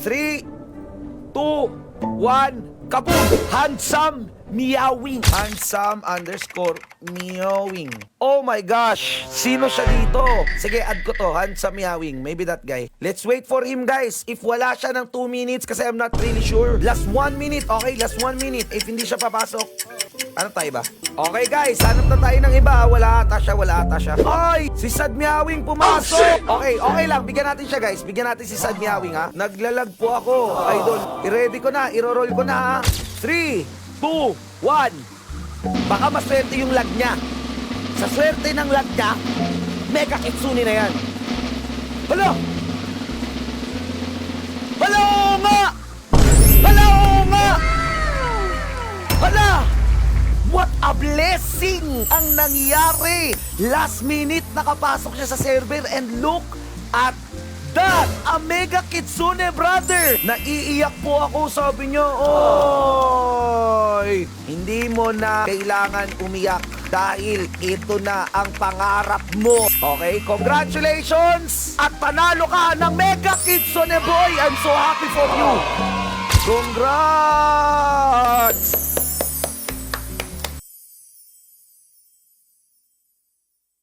3, 2, 1, kaboom! Handsome meowing. Handsome underscore meowing. Oh my gosh! Sino siya dito? Sige, add ko to. Handsome meowing. Maybe that guy. Let's wait for him, guys. If wala siya ng 2 minutes, kasi I'm not really sure. Last 1 minute. Okay, last 1 minute. If hindi siya papasok, ano tayo ba? Okay, guys. Hanap na tayo ng iba. Wala ata siya. Ay! Si Sad Meowing pumasok! Okay, okay lang. Bigyan natin siya, guys. Bigyan natin si Sad Meowing, ha? Naglalag po ako, idol. I-ready ko na. I-roll ko na, ha? 3, 2, 1. Baka maswerte yung lag niya. Sa swerte ng lag niya, Mega Kitsune na yan. Hala! Hala nga! Hala nga! Hala! What a blessing ang nangyari! Last minute nakapasok siya sa server and look at that! A Mega Kitsune, brother! Naiiyak po ako, sabi niyo. Oy! Hindi mo na kailangan umiyak dahil ito na ang pangarap mo. Okay? Congratulations! At panalo ka ng Mega Kitsune, boy! I'm so happy for you! Congrats!